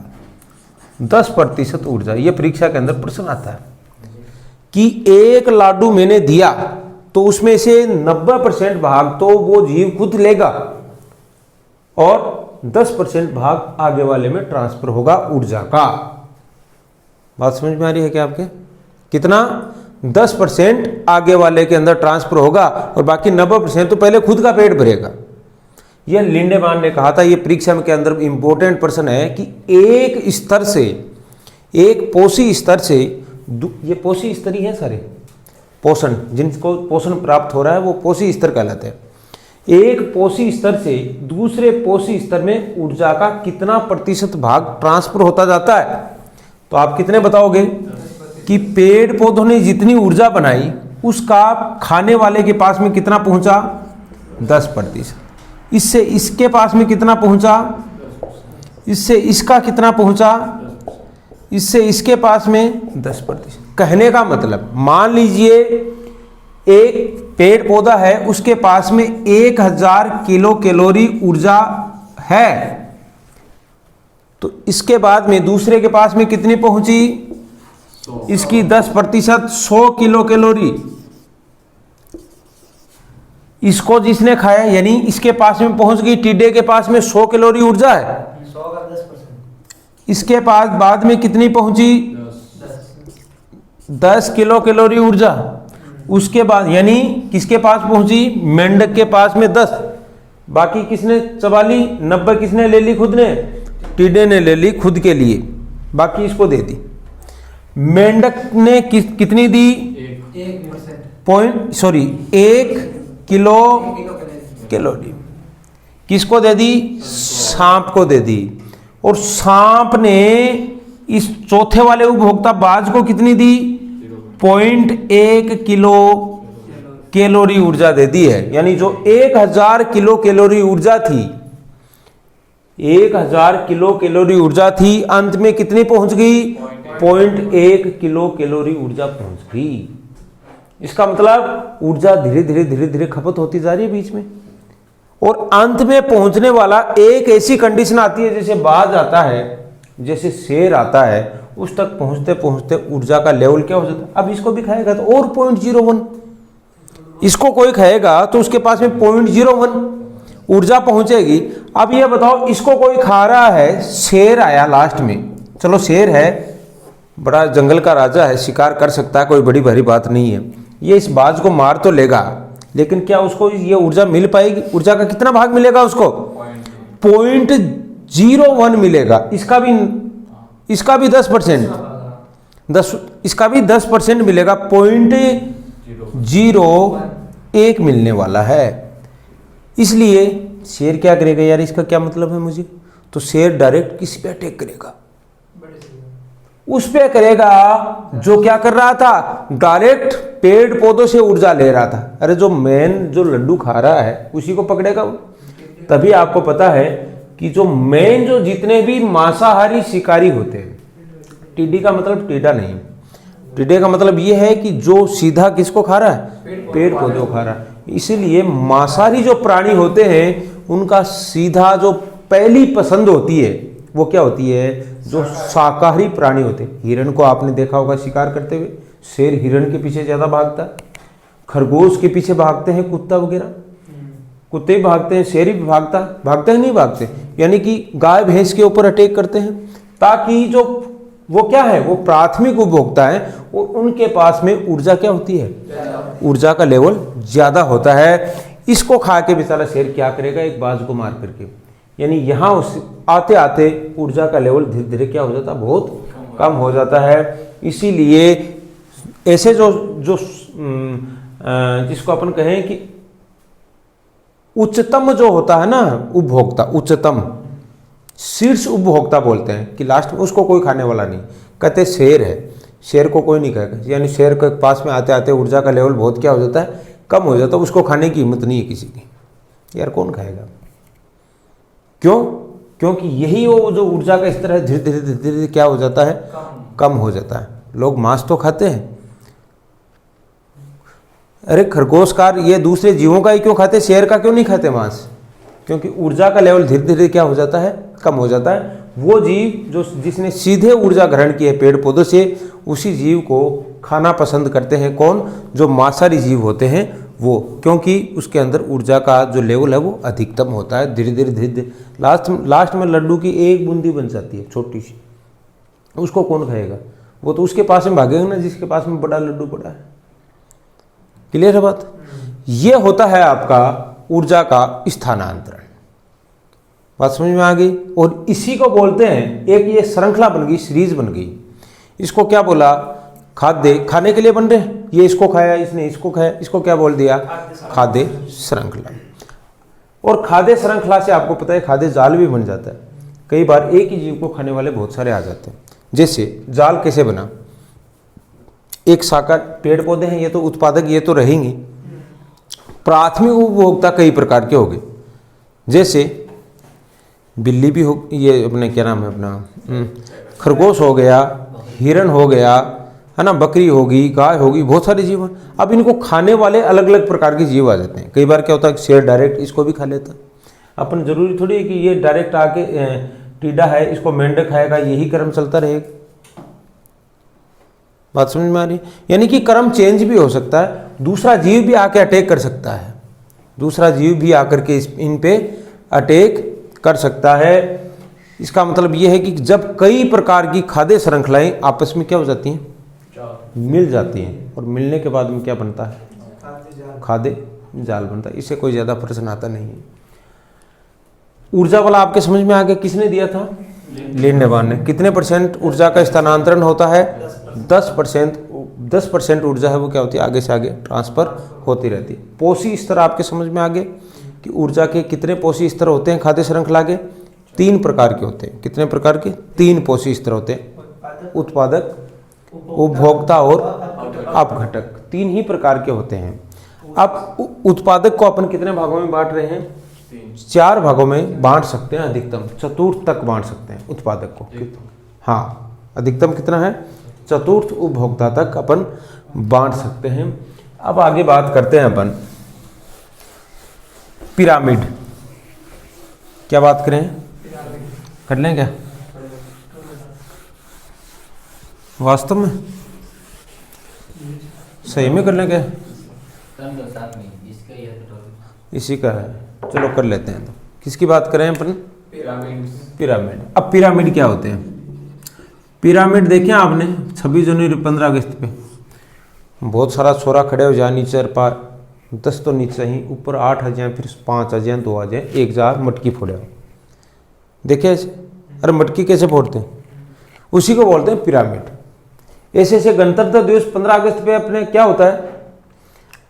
10% ऊर्जा, यह परीक्षा के अंदर प्रश्न आता है कि एक लाडू मैंने दिया तो उसमें से 90% भाग तो वो जीव खुद लेगा और 10% भाग आगे वाले में ट्रांसफर होगा ऊर्जा का। बात समझ में आ रही है क्या आपके? कितना? 10% आगे वाले के अंदर ट्रांसफर होगा और बाकी 90% तो पहले खुद का पेट भरेगा। यह लिंडेमान ने कहा था। यह परीक्षा के अंदर इंपॉर्टेंट प्रश्न है कि एक स्तर से, एक पोषी स्तर से, ये पोषी स्तर ही है सारे, पोषण, जिनको पोषण प्राप्त हो रहा है वो पोषी स्तर कहलाते हैं। एक पोषी स्तर से दूसरे पोषी स्तर में ऊर्जा का कितना प्रतिशत भाग ट्रांसफर होता जाता है? तो आप कितने बताओगे कि पेड़ पौधों ने जितनी ऊर्जा बनाई उसका खाने वाले के पास में कितना पहुंचा? 10%। इससे इसके पास में कितना पहुंचा? इससे इसका कितना पहुंचा? इससे इसके पास में 10%। कहने का मतलब, मान लीजिए एक पेड़ पौधा है, उसके पास में 1000 किलो कैलोरी ऊर्जा है, तो इसके बाद में दूसरे के पास में कितनी पहुंची? इसकी 10%, 100 किलो कैलोरी। इसको जिसने खाया यानी इसके पास में पहुंच गई, टिड्डे के पास में 100 कैलोरी ऊर्जा है। 100 का 10%। इसके पास बाद में कितनी पहुंची? 10 किलो कैलोरी ऊर्जा। उसके बाद यानी किसके पास पहुंची? मेंढक के पास में 10। बाकी किसने चबा ली? 90 किसने ले ली? खुद ने, टिड्डे ने ले ली खुद के लिए, बाकी इसको दे दी। मेंढक ने कितनी दी? 1 किलो कैलोरी। किसको दे दी? सांप को दे दी। और सांप ने इस चौथे वाले उपभोक्ता बाज को कितनी दी? 0.1 किलो कैलोरी ऊर्जा दे दी है। यानी जो 1000 किलो कैलोरी ऊर्जा थी, 1000 किलो कैलोरी ऊर्जा थी, अंत में कितनी पहुंच गई? 0.1 किलो कैलोरी ऊर्जा पहुंच गई। इसका मतलब ऊर्जा धीरे धीरे धीरे धीरे खपत होती जा रही है बीच में, और अंत में पहुंचने वाला एक ऐसी कंडीशन आती है, जैसे बाज आता है, जैसे शेर आता है, उस तक पहुंचते पहुंचते ऊर्जा का लेवल क्या हो जाता है? अब इसको भी खाएगा तो और 0.01, इसको कोई खाएगा तो उसके पास में 0.01 ऊर्जा पहुंचेगी। अब ये बताओ, इसको कोई खा रहा है, शेर आया लास्ट में, चलो शेर है, बड़ा जंगल का राजा है, शिकार कर सकता है, कोई बड़ी भारी बात नहीं है, ये इस बाज को मार तो लेगा, लेकिन क्या उसको ये ऊर्जा मिल पाएगी? ऊर्जा का कितना भाग मिलेगा उसको? 0.01 मिलेगा। इसका भी 10%, इसका भी 10% मिलेगा, 0.01 मिलने वाला है। इसलिए शेर क्या करेगा यार, इसका क्या मतलब है मुझे? तो शेर डायरेक्ट किसी पे अटैक करेगा, उस पे करेगा जो क्या कर रहा था, डायरेक्ट पेड़ पौधों से ऊर्जा ले रहा था। अरे जो जो लड्डू खा रहा है उसी को पकड़ेगा वो। तभी आपको पता है कि जो जितने भी मांसाहारी शिकारी होते हैं, टिड्डी का मतलब टिड्डा नहीं, टिड्डे का मतलब ये है कि जो सीधा किसको खा रहा है? पेड़ पौधों खा रहा है। इसीलिए मांसाहारी जो प्राणी होते हैं उनका सीधा जो पहली पसंद होती है वो क्या होती है? जो शाकाहारी प्राणी होते हैं। हिरण को आपने देखा होगा शिकार करते हुए, शेर हिरण के पीछे ज्यादा भागता है, खरगोश के पीछे भागते हैं कुत्ता वगैरह, कुत्ते भी भागते हैं, शेर भी भागते हैं नहीं भागते, यानी कि गाय भैंस के ऊपर अटैक करते हैं, ताकि जो वो क्या है, वो प्राथमिक उपभोक्ता है, वो उनके पास में ऊर्जा क्या होती है, ऊर्जा का लेवल ज़्यादा होता है। इसको खा के बेचारा शेर क्या करेगा, एक बाज को मार करके, यानी यहाँ उस आते आते ऊर्जा का लेवल धीरे धीरे क्या हो जाता है, बहुत कम हो जाता है। इसीलिए ऐसे जो जिसको अपन कहें कि उच्चतम जो होता है ना उपभोक्ता, उच्चतम शीर्ष उपभोक्ता बोलते हैं कि लास्ट में उसको कोई खाने वाला नहीं, कहते शेर है, शेर को कोई नहीं खाएगा, यानी शेर के पास में आते आते ऊर्जा का लेवल बहुत क्या हो जाता है, कम हो जाता है, उसको खाने की हिम्मत नहीं है किसी की, यार कौन खाएगा। क्यों? क्योंकि यही वो जो ऊर्जा का स्तर है धीरे धीरे धीरे धीरे क्या हो जाता है, कम हो जाता है। लोग मांस तो खाते हैं, अरे खरगोशकार ये दूसरे जीवों का ही क्यों खाते, शेर का क्यों नहीं खाते मांस? क्योंकि ऊर्जा का लेवल धीरे धीरे क्या हो जाता है, कम हो जाता है। वो जीव जो जिसने सीधे ऊर्जा ग्रहण की है पेड़ पौधों से, उसी जीव को खाना पसंद करते हैं। कौन? जो मांसाहारी जीव होते हैं वो, क्योंकि उसके अंदर ऊर्जा का जो लेवल है वो अधिकतम होता है। धीरे धीरे धीरे धीरे लास्ट में लड्डू की एक बूंदी बन जाती है छोटी सी, उसको कौन खाएगा? वो तो उसके पास में भागेगा ना जिसके पास में बड़ा लड्डू पड़ा है। क्लियर है बात? ये होता है आपका ऊर्जा का स्थानांतरण। बात समझ में आ गई? और इसी को बोलते हैं, एक ये श्रृंखला बन गई, सीरीज बन गई। इसको क्या बोला? खाद्य, खाने के लिए बन रहे, ये इसको खाया, इसने इसको खाया, इसको क्या बोल दिया? खाद्य श्रृंखला। और खाद्य श्रृंखला से आपको पता है खाद्य जाल भी बन जाता है। कई बार एक ही जीव को खाने वाले बहुत सारे आ जाते हैं। जैसे जाल कैसे बना? एक शाखा पेड़ पौधे हैं, ये तो उत्पादक, ये तो रहेंगे। प्राथमिक उपभोक्ता कई प्रकार के हो गए, जैसे बिल्ली भी हो, ये अपने क्या नाम है अपना, खरगोश हो गया, हिरण हो गया, है ना, बकरी होगी, गाय होगी, बहुत सारे जीव हैं। अब इनको खाने वाले अलग अलग प्रकार के जीव आ जाते हैं। कई बार क्या होता है शेर डायरेक्ट इसको भी खा लेता है। अपन जरूरी थोड़ी है कि ये डायरेक्ट आके टीडा है इसको मेंढक खाएगा, यही क्रम चलता रहेगा। बात समझ में आ रही है? यानी कि क्रम चेंज भी हो सकता है, दूसरा जीव भी आके अटैक कर सकता है, दूसरा जीव भी आकर के इन पे अटैक कर सकता है। इसका मतलब ये है कि जब कई प्रकार की खाद्य श्रृंखलाएं आपस में क्या हो जाती हैं, मिल जाती हैं, और मिलने के बाद में क्या बनता है? खाद्य जाल बनता है। इससे कोई ज़्यादा प्रश्न आता नहीं है। ऊर्जा वाला आपके समझ में आ गया? किसने दिया था? लिंडवान ने। कितने % ऊर्जा का स्थानांतरण होता है? 10%। 10% ऊर्जा है वो क्या होती है, आगे से आगे ट्रांसफर होती रहती है। पोषी स्तर आपके समझ में आ गए कि ऊर्जा के कितने पोषी स्तर होते हैं खाद्य श्रृंखला के? 3 प्रकार के होते हैं। कितने प्रकार के? 3 पोषी स्तर होते हैं। उत्पादक, उपभोक्ता और अपघटक, 3 ही प्रकार के होते हैं। अब उत्पादक को अपन कितने भागों में बांट रहे हैं? 4 भागों में बांट सकते हैं, अधिकतम चतुर्थ तक बांट सकते हैं उत्पादक को। हाँ, अधिकतम कितना है? चतुर्थ उपभोक्ता तक अपन बांट सकते हैं। अब आगे बात करते हैं अपन पिरामिड। क्या बात करें? कर लें क्या वास्तव में? सही में कर लें क्या? इसी का है, चलो कर लेते हैं। तो किसकी बात करें अपन? पिरामिड। अब पिरामिड क्या होते हैं? पिरामिड देखें आपने 26 जनवरी 15 अगस्त पे बहुत सारा छोरा खड़े हो जाए, नीचे 10 तो नीचे ही, ऊपर 8 आ जाए, फिर 5 आ जाए, 2 आ जाए, एक जार मटकी फोड़े। देखे ऐसे? अरे मटकी कैसे फोड़ते हैं? उसी को बोलते हैं पिरामिड। ऐसे ऐसे गणतंत्र दिवस 15 अगस्त पे अपने क्या होता है,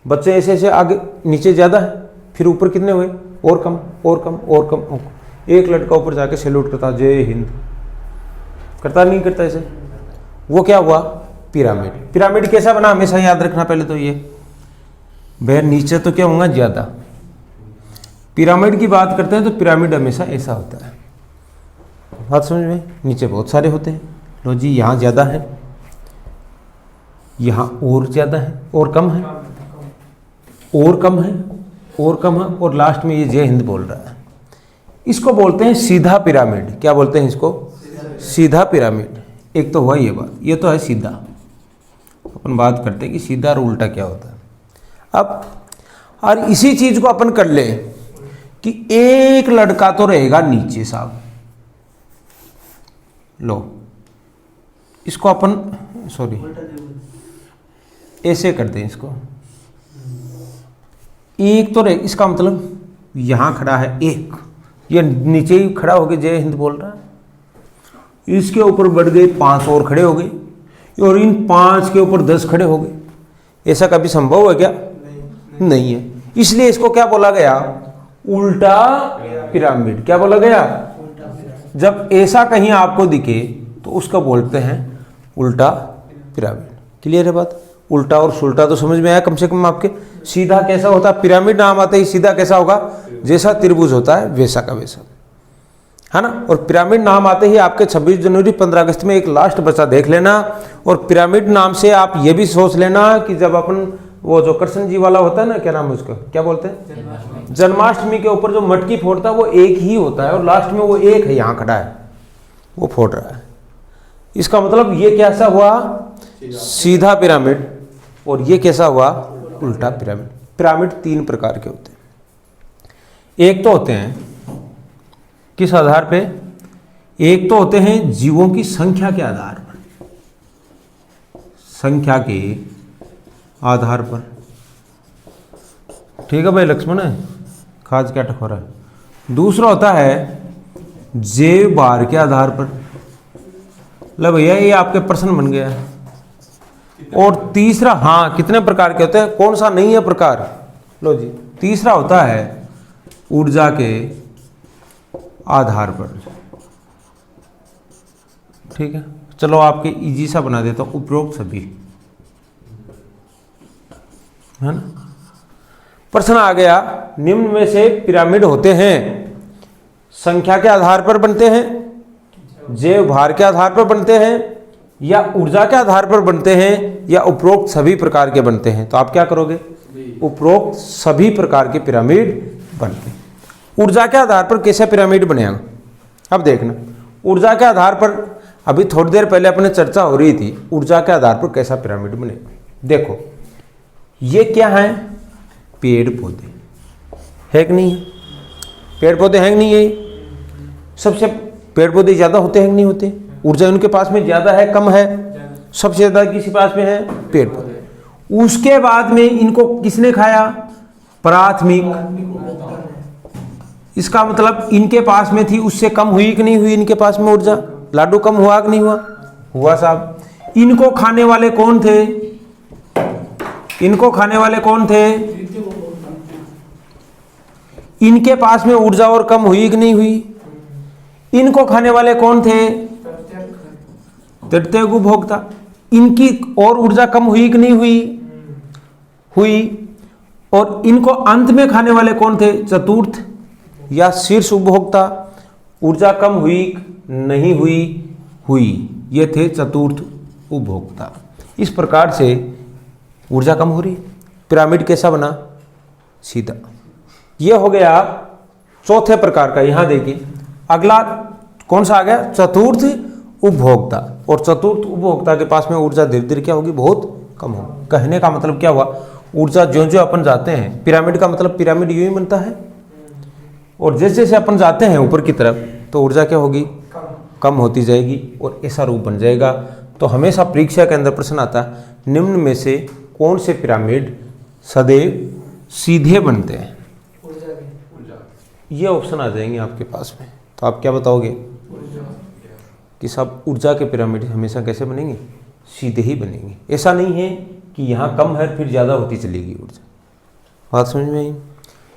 बच्चे ऐसे ऐसे आगे नीचे ज़्यादा है, फिर ऊपर कितने हुए? और कम और कम और कम और कम। एक लड़का ऊपर जाके सैल्यूट करता, जय हिंद करता, नहीं करता ऐसे? वो क्या हुआ? पिरामिड। पिरामिड कैसा बना हमेशा याद रखना। पहले तो ये भाई नीचे तो क्या होगा? ज़्यादा। पिरामिड की बात करते हैं तो पिरामिड हमेशा ऐसा होता है। बात समझ में? नीचे बहुत सारे होते हैं। लो जी, यहाँ ज़्यादा है, यहाँ और ज़्यादा है, और कम है, और कम है, और कम है, और लास्ट में ये जय हिंद बोल रहा है। इसको बोलते हैं सीधा पिरामिड। क्या बोलते हैं इसको? सीधा पिरामिड। एक तो हुआ ये बात, ये तो है सीधा। अपन बात करते हैं कि सीधा और उल्टा क्या होता है। अब और इसी चीज को अपन कर ले कि एक लड़का तो रहेगा नीचे साहब, लो इसको अपन सॉरी उल्टा त्रिभुज। ऐसे कर दें इसको। एक तो रहे, इसका मतलब यहाँ खड़ा है एक, ये नीचे ही खड़ा हो गया, जय हिंद बोल रहा है। इसके ऊपर बढ़ गए 5 और खड़े हो गए, और इन 5 के ऊपर 10 खड़े हो गए। ऐसा कभी संभव है क्या? नहीं है। इसलिए इसको क्या बोला गया? उल्टा पिरामिड। क्या बोला गया? उल्टा पिरामिड। जब ऐसा कहीं आपको दिखे तो उसको बोलते हैं उल्टा पिरामिड। क्लियर है बात? उल्टा और सुल्टा तो समझ में आया कम से कम आपके। सीधा कैसा होता है? पिरामिड नाम आते ही सीधा कैसा होगा? जैसा त्रिभुज होता है वैसा का वैसा, है ना। और पिरामिड नाम आते ही आपके 26 जनवरी 15 अगस्त में एक लास्ट बच्चा देख लेना। और पिरामिड नाम से आप ये भी सोच लेना कि जब अपन वो जो कृष्ण जी वाला होता है ना, क्या नाम है उसका, क्या बोलते हैं, जन्माष्टमी के ऊपर जो मटकी फोड़ता है वो एक ही होता है, और लास्ट में वो एक है यहाँ खड़ा है, वो फोड़ रहा है। इसका मतलब ये कैसा हुआ? सीधा पिरामिड। और ये कैसा हुआ? उल्टा पिरामिड। पिरामिड 3 प्रकार के होते हैं। एक तो होते हैं किस आधार पे? एक तो होते हैं जीवों की संख्या के आधार पर, संख्या के आधार पर। ठीक है भाई लक्ष्मण है, खास क्या टखोरा है। दूसरा होता है जैव भार के आधार पर। लो भैया ये आपके प्रश्न बन गया है। और तीसरा, हाँ कितने प्रकार के होते हैं, कौन सा नहीं है प्रकार? लो जी, तीसरा होता है ऊर्जा के आधार पर। ठीक है, चलो आपके इजी सा बना देता हूं, उपरोक्त सभी, है ना। प्रश्न आ गया, निम्न में से पिरामिड होते हैं संख्या के आधार पर बनते हैं, जैव भार के आधार पर बनते हैं, या ऊर्जा के आधार पर बनते हैं, या उपरोक्त सभी प्रकार के बनते हैं। तो आप क्या करोगे? उपरोक्त सभी प्रकार के पिरामिड बनते हैं। ऊर्जा के आधार पर कैसे पिरामिड बनेगा? अब देखना, ऊर्जा के आधार पर अभी थोड़ी देर पहले अपने चर्चा हो रही थी, ऊर्जा के आधार पर कैसा पिरामिड बनेगा। देखो ये क्या है? पेड़ पौधे है कि नहीं है? पेड़ पौधे हैं कि नहीं है? सबसे पेड़ पौधे ज्यादा होते हैं कि नहीं होते? ऊर्जा उनके पास में ज्यादा है कम है? सबसे ज्यादा किसी पास में है? पेड़ पौधे। उसके बाद में इनको किसने खाया? प्राथमिक। इसका मतलब इनके पास में थी, उससे कम हुई कि नहीं हुई इनके पास में ऊर्जा? लाडू कम हुआ कि नहीं हुआ? हुआ साहब। इनको खाने वाले कौन थे? इनको खाने वाले कौन थे? इनके पास में ऊर्जा और कम हुई कि नहीं हुई? इनको खाने वाले कौन थे? तृतीय उपभोक्ता। इनकी और ऊर्जा कम हुई कि नहीं हुई? हुई। और इनको अंत में खाने वाले कौन थे? चतुर्थ या शीर्ष उपभोक्ता। ऊर्जा कम हुई नहीं हुई? हुई। ये थे चतुर्थ उपभोक्ता। इस प्रकार से ऊर्जा कम हो रही। पिरामिड कैसा बना? सीधा। ये हो गया चौथे प्रकार का। यहां देखिए अगला कौन सा आ गया? चतुर्थ उपभोक्ता। और चतुर्थ उपभोक्ता के पास में ऊर्जा धीरे धीरे क्या होगी? बहुत कम होगी। कहने का मतलब क्या हुआ? ऊर्जा ज्यों ज्यों अपन जाते हैं, पिरामिड का मतलब पिरामिड यूं ही बनता है, और जैसे जैसे अपन जाते हैं ऊपर की तरफ तो ऊर्जा क्या होगी? कम होती जाएगी और ऐसा रूप बन जाएगा। तो हमेशा परीक्षा के अंदर प्रश्न आता है, निम्न में से कौन से पिरामिड सदैव सीधे बनते हैं? ये ऑप्शन आ जाएंगे आपके पास में। तो आप क्या बताओगे कि सब ऊर्जा के पिरामिड हमेशा कैसे बनेंगे? सीधे ही बनेंगे। ऐसा नहीं है कि यहाँ कम है फिर ज़्यादा होती चलेगी ऊर्जा। बात समझ में आई?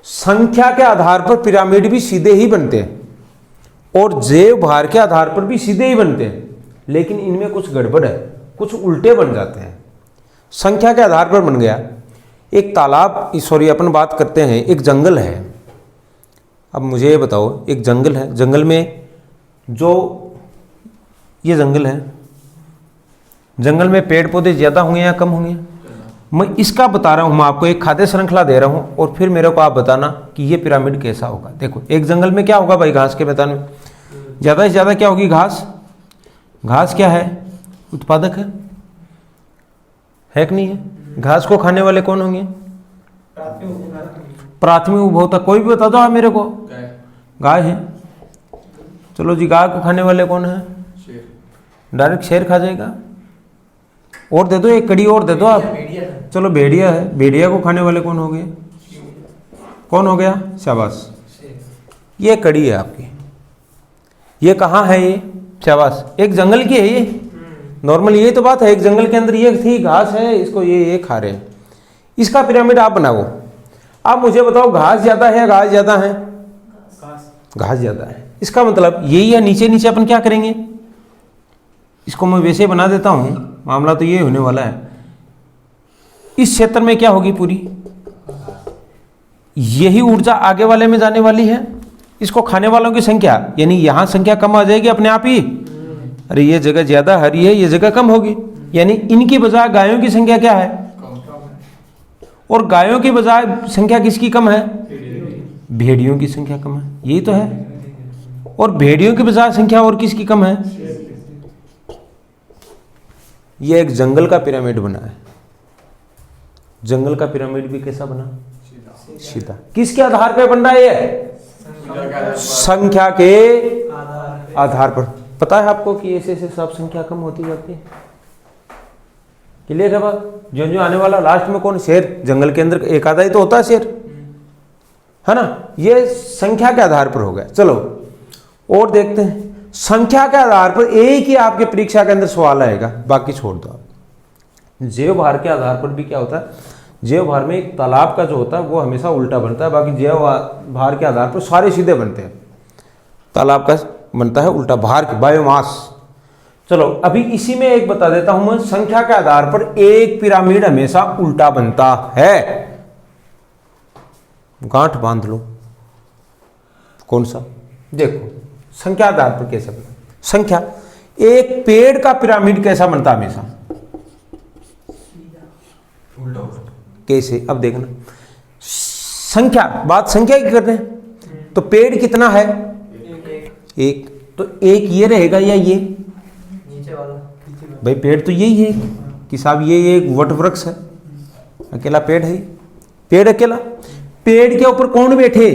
संख्या के आधार पर पिरामिड भी सीधे ही बनते हैं, और जैव भार के आधार पर भी सीधे ही बनते हैं, लेकिन इनमें कुछ गड़बड़ है, कुछ उल्टे बन जाते हैं। संख्या के आधार पर बन गया एक तालाब, सॉरी अपन बात करते हैं एक जंगल है। अब मुझे ये बताओ, एक जंगल है, जंगल में जो ये जंगल है, जंगल में पेड़ पौधे ज़्यादा होंगे या कम होंगे? मैं इसका बता रहा हूँ, मैं आपको एक खाद्य श्रृंखला दे रहा हूँ, और फिर मेरे को आप बताना कि ये पिरामिड कैसा होगा। देखो एक जंगल में क्या होगा भाई? घास के मैदान में ज़्यादा से ज़्यादा क्या होगी? घास। घास क्या है? उत्पादक है कि नहीं है? घास को खाने वाले कौन होंगे? प्राथमिक उपभोक्ता। कोई भी बता दो आप मेरे को। गाय है। चलो जी, गाय को खाने वाले कौन है? डायरेक्ट शेर खा जाएगा। और दे दो, एक कड़ी और दे दो आप। चलो भेड़िया है, भेड़िया को खाने वाले कौन हो गए? कौन हो गया? शाबाश, ये कड़ी है आपकी। ये कहाँ है? ये शाबाश, एक जंगल की है ये। नॉर्मल यही तो बात है, एक जंगल के अंदर ये थी, घास है, इसको ये खा रहे हैं। इसका पिरामिड आप बनाओ। आप मुझे बताओ, घास ज्यादा है या घास ज्यादा है? घास ज्यादा है। इसका मतलब यही है, नीचे नीचे अपन क्या करेंगे? इसको मैं वैसे बना देता हूं, मामला तो ये होने वाला है। इस क्षेत्र में क्या होगी? पूरी यही ऊर्जा आगे वाले में जाने वाली है। इसको खाने वालों की संख्या, यानी यहां संख्या कम आ जाएगी अपने आप ही। अरे ये जगह ज्यादा हरी है, ये जगह कम होगी, यानी इनकी बजाय गायों की संख्या क्या है? और गायों की बजाय संख्या किसकी कम है? भेड़ियों की संख्या कम है, यही तो है। और भेड़ियों की बजाय संख्या और किसकी कम है? ये एक जंगल का पिरामिड बना है। जंगल का पिरामिड भी कैसा बना? सीधा। किसके आधार पर बन रहा है ये? संख्या के आधार पर। पता है आपको कि ऐसे ऐसे सब संख्या कम होती जाती है। क्लियर है बात? जो जो आने वाला लास्ट में कौन? शेर। जंगल के अंदर एक आधा ही तो होता है शेर, है ना? ये संख्या के आधार पर हो गया। चलो और देखते हैं। संख्या के आधार पर एक ही आपके परीक्षा के अंदर सवाल आएगा, बाकी छोड़ दो आप। जैव भार के आधार पर भी क्या होता है? जैव भार में एक तालाब का जो होता है वो हमेशा उल्टा बनता है, बाकी जैव भार के आधार पर सारे सीधे बनते हैं। तालाब का बनता है उल्टा, भार की, बायोमास। चलो अभी इसी में एक बता देता हूं मैं। संख्या के आधार पर एक पिरामिड हमेशा उल्टा बनता है। गांठ बांध लो। कौन सा? देखो संख्या आधार पर कैसे बना। संख्या, एक पेड़ का पिरामिड कैसा बनता है? हमेशा कैसे? अब देखना, संख्या, बात संख्या की कर रहे हैं, तो पेड़ कितना है? एक। तो एक ये रहेगा या ये? नीचे वाला। भाई पेड़ तो यही है कि साहब ये एक वट वृक्ष है, अकेला पेड़ है, पेड़ अकेला। पेड़ के ऊपर कौन बैठे?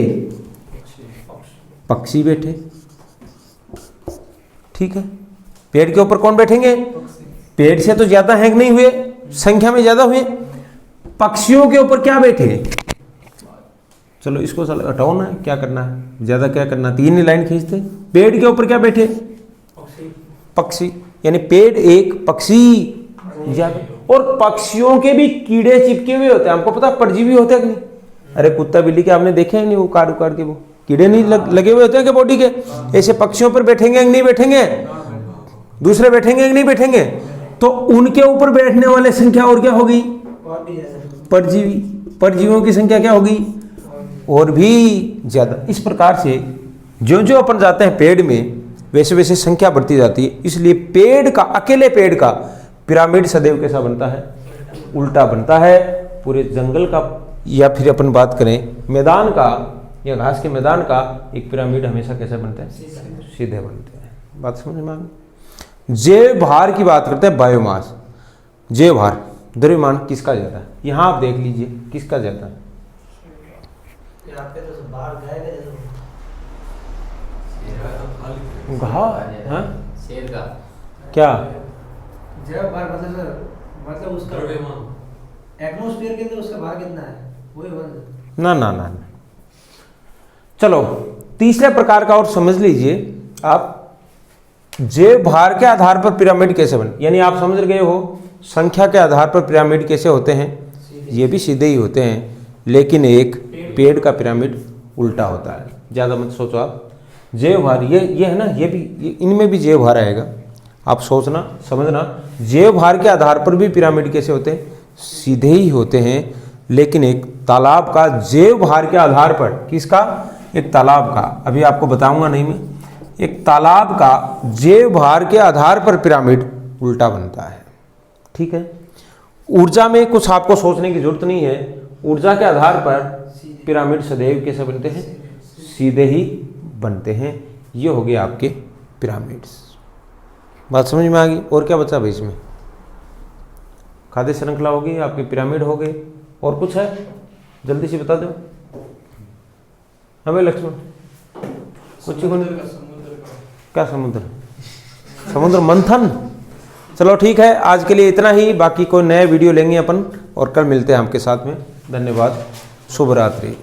पक्षी बैठे। ठीक है, पेड़ के ऊपर कौन बैठेंगे? पेड़ से तो ज्यादा हैंग नहीं हुए, संख्या में ज्यादा हुए। पक्षियों के ऊपर क्या बैठे? चलो इसको हटाओ ना, क्या करना है, ज्यादा क्या करना, तीन ही लाइन खींचते। पेड़ के ऊपर क्या बैठे? पक्षी। यानी पेड़ एक, पक्षी ज्यादा। और पक्षियों के भी कीड़े चिपके हुए होते हैं, हमको पता परजीवी होते हैं कि नहीं? अरे कुत्ता बिल्ली के आपने देखे हैं नहीं, वो काट उकाट के वो कीड़े नहीं लगे हुए होते हैं कि बॉडी के? ऐसे पक्षियों पर बैठेंगे कि नहीं बैठेंगे? दूसरे बैठेंगे कि नहीं बैठेंगे? तो उनके ऊपर बैठने वाले संख्या और क्या होगी? परजीवी। परजीवियों की संख्या क्या होगी? और भी ज्यादा। इस प्रकार से जो जो अपन जाते हैं पेड़ में, वैसे वैसे संख्या बढ़ती जाती है। इसलिए पेड़ का, अकेले पेड़ का पिरामिड सदैव कैसा बनता है? उल्टा बनता है। पूरे जंगल का, या फिर अपन बात करें मैदान का या घास के मैदान का, एक पिरामिड हमेशा कैसे बनते हैं? सीधे बनते हैं। बात समझ में आ गई? जैव भार की बात करते हैं, बायोमास। जैव भार, द्रव्यमान किसका ज्यादा है? यहां आप देख लीजिए किसका ज्यादा है। शेर का क्या? जैव भार मतलब उसका एटमॉस्फेयर के अंदर उसका भार कितना है? वही ना ना ना। चलो तीसरे प्रकार का और समझ लीजिए आप। जैव भार के आधार पर पिरामिड कैसे बने, यानी आप समझ गए हो संख्या के आधार पर पिरामिड कैसे होते हैं? ये भी सीधे ही होते हैं, लेकिन एक पेड़ का पिरामिड उल्टा होता है। ज़्यादा मत सोचो आप। जैव भार ये है ना, ये भी इनमें भी जैव भार आएगा। आप सोचना समझना, जैव भार के आधार पर भी पिरामिड कैसे होते हैं? सीधे ही होते हैं, लेकिन एक तालाब का जैव भार के आधार पर, किसका? एक तालाब का, अभी आपको बताऊंगा नहीं मैं। एक तालाब का जैव भार के आधार पर पिरामिड उल्टा बनता है। ठीक है, ऊर्जा में कुछ आपको सोचने की जरूरत नहीं है। ऊर्जा के आधार पर पिरामिड सदैव कैसे बनते हैं? सीधे ही बनते हैं। ये हो गए आपके पिरामिड्स। बात समझ में आ गई? और क्या बचा भाई इसमें? खाद्य श्रृंखला हो गई, आपके पिरामिड हो गए, और कुछ है? जल्दी से बता दो हमें लक्ष्मण। कुछ क्या? समुद्र, समुद्र मंथन। चलो ठीक है, आज के लिए इतना ही। बाकी कोई नए वीडियो लेंगे अपन और कल मिलते हैं आपके साथ में। धन्यवाद, शुभ रात्रि।